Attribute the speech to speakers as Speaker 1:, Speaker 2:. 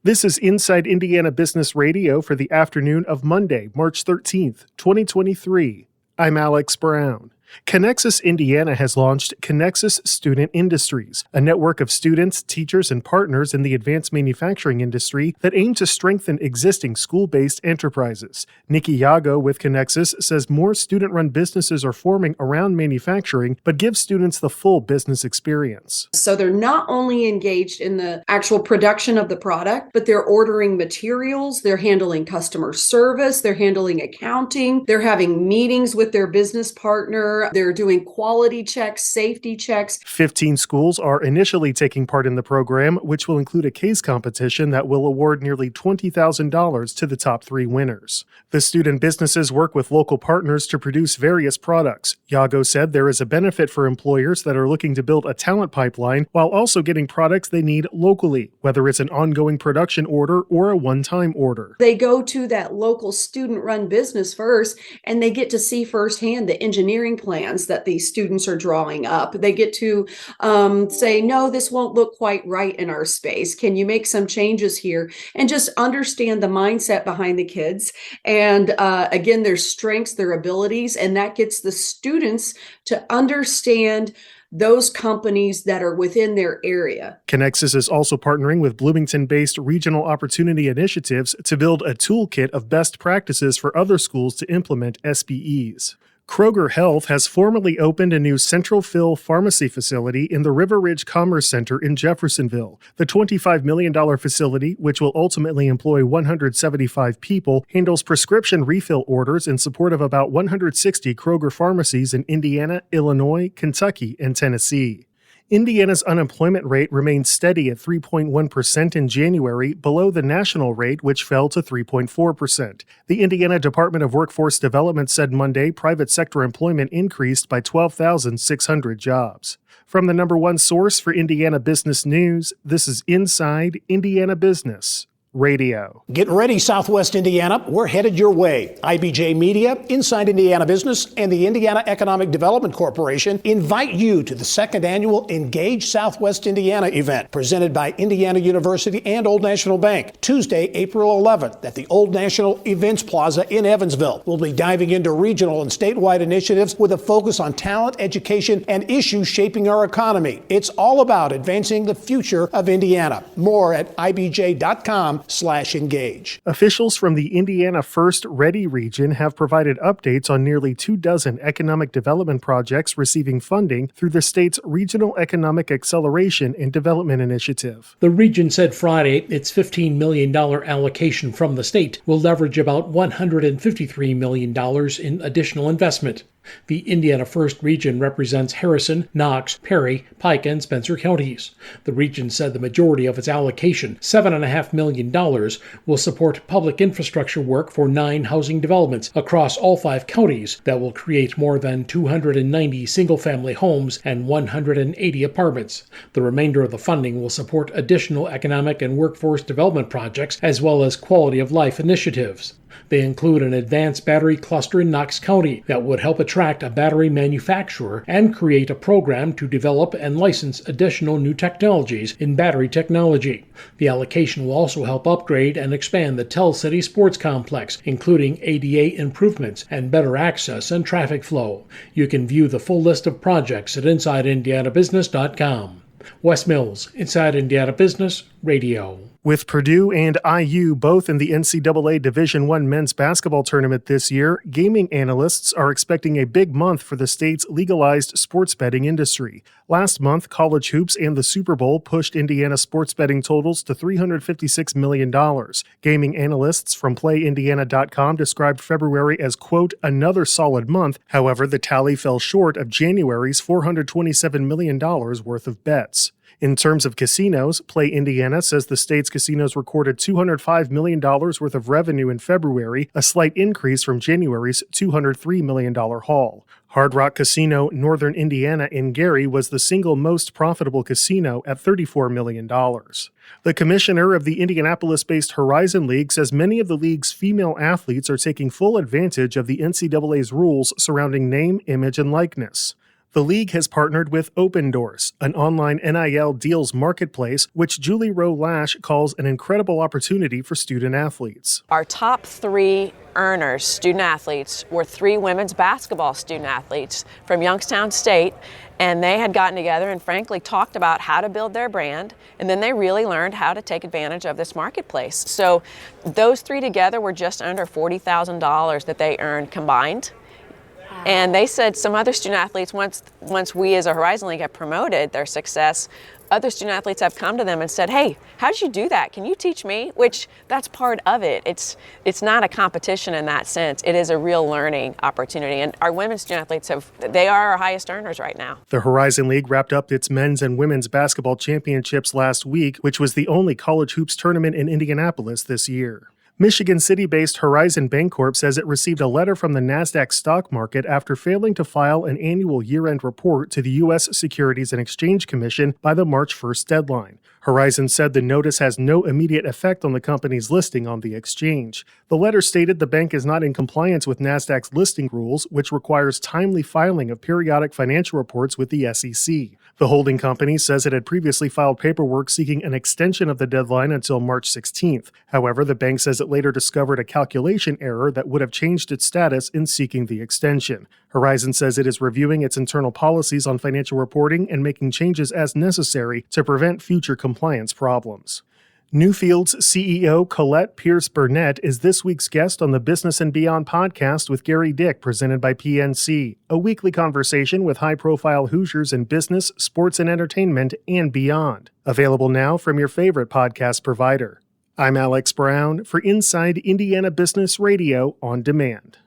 Speaker 1: This is Inside Indiana Business Radio for the afternoon of Monday, March 13th, 2023. I'm Alex Brown. Connexus Indiana has launched Connexus Student Industries, a network of students, teachers, and partners in the advanced manufacturing industry that aim to strengthen existing school-based enterprises. Nikki Yago with Connexus says more student-run businesses are forming around manufacturing, but give students the full business experience.
Speaker 2: So they're not only engaged in the actual production of the product, but they're ordering materials, they're handling customer service, they're handling accounting, they're having meetings with their business partner, they're doing quality checks, safety checks.
Speaker 1: 15 schools are initially taking part in the program, which will include a case competition that will award nearly $20,000 to the top 3 winners. The student businesses work with local partners to produce various products. Yago said there is a benefit for employers that are looking to build a talent pipeline while also getting products they need locally, whether it's an ongoing production order or a one-time order.
Speaker 2: They go to that local student-run business first, and they get to see firsthand the engineering plans that these students are drawing up. They get to say, no, this won't look quite right in our space. Can you make some changes here? And just understand the mindset behind the kids. And again, their strengths, their abilities, and that gets the students to understand those companies that are within their area.
Speaker 1: Connexus is also partnering with Bloomington-based Regional Opportunity Initiatives to build a toolkit of best practices for other schools to implement SBEs. Kroger Health has formally opened a new central fill pharmacy facility in the River Ridge Commerce Center in Jeffersonville. The $25 million facility, which will ultimately employ 175 people, handles prescription refill orders in support of about 160 Kroger pharmacies in Indiana, Illinois, Kentucky, and Tennessee. Indiana's unemployment rate remained steady at 3.1% in January, below the national rate, which fell to 3.4%. The Indiana Department of Workforce Development said Monday private sector employment increased by 12,600 jobs. From the number one source for Indiana business news, this is Inside Indiana Business Radio.
Speaker 3: Get ready, Southwest Indiana. We're headed your way. IBJ Media, Inside Indiana Business, and the Indiana Economic Development Corporation invite you to the second annual Engage Southwest Indiana event presented by Indiana University and Old National Bank, Tuesday, April 11th at the Old National Events Plaza in Evansville. We'll be diving into regional and statewide initiatives with a focus on talent, education, and issues shaping our economy. It's all about advancing the future of Indiana. More at ibj.com/engage.
Speaker 1: Officials from the Indiana First Ready region have provided updates on nearly 24 economic development projects receiving funding through the state's Regional Economic Acceleration and Development Initiative.
Speaker 4: The region said Friday its $15 million allocation from the state will leverage about $153 million in additional investment. The Indiana First region represents Harrison, Knox, Perry, Pike, and Spencer counties. The region said the majority of its allocation, $7.5 million, will support public infrastructure work for 9 housing developments across all 5 counties that will create more than 290 single-family homes and 180 apartments. The remainder of the funding will support additional economic and workforce development projects as well as quality of life initiatives. They include an advanced battery cluster in Knox County that would help attract a battery manufacturer and create a program to develop and license additional new technologies in battery technology. The allocation will also help upgrade and expand the Tell City Sports Complex, including ADA improvements and better access and traffic flow. You can view the full list of projects at InsideIndianaBusiness.com. Wes Mills, Inside Indiana Business Radio.
Speaker 1: With Purdue and IU both in the NCAA Division I men's basketball tournament this year, gaming analysts are expecting a big month for the state's legalized sports betting industry. Last month, college hoops and the Super Bowl pushed Indiana sports betting totals to $356 million. Gaming analysts from PlayIndiana.com described February as, quote, another solid month. However, the tally fell short of January's $427 million worth of bets. In terms of casinos, Play Indiana says the state's casinos recorded $205 million worth of revenue in February, a slight increase from January's $203 million haul. Hard Rock Casino Northern Indiana in Gary was the single most profitable casino at $34 million. The commissioner of the Indianapolis-based Horizon League says many of the league's female athletes are taking full advantage of the NCAA's rules surrounding name, image, and likeness. The league has partnered with Open Doors, an online NIL deals marketplace, which Julie Rowe Lash calls an incredible opportunity for student athletes.
Speaker 5: Our top 3 earners, student athletes, were 3 women's basketball student athletes from Youngstown State, and they had gotten together and frankly talked about how to build their brand, and then they really learned how to take advantage of this marketplace. So those 3 together were just under $40,000 that they earned combined. And they said some other student athletes, once we as a Horizon League have promoted their success, other student athletes have come to them and said, hey, how did you do that? Can you teach me? Which that's part of it. It's not a competition in that sense. It is a real learning opportunity. And our women's student athletes they are our highest earners right now.
Speaker 1: The Horizon League wrapped up its men's and women's basketball championships last week, which was the only college hoops tournament in Indianapolis this year. Michigan City-based Horizon Bancorp says it received a letter from the NASDAQ stock market after failing to file an annual year-end report to the U.S. Securities and Exchange Commission by the March 1st deadline. Horizon said the notice has no immediate effect on the company's listing on the exchange. The letter stated the bank is not in compliance with NASDAQ's listing rules, which requires timely filing of periodic financial reports with the SEC. The holding company says it had previously filed paperwork seeking an extension of the deadline until March 16th. However, the bank says it later discovered a calculation error that would have changed its status in seeking the extension. Horizon says it is reviewing its internal policies on financial reporting and making changes as necessary to prevent future compliance problems. Newfield's CEO Colette Pierce Burnett is this week's guest on the Business and Beyond podcast with Gary Dick, presented by PNC, a weekly conversation with high-profile Hoosiers in business, sports, and entertainment, and beyond. Available now from your favorite podcast provider. I'm Alex Brown for Inside Indiana Business Radio on Demand.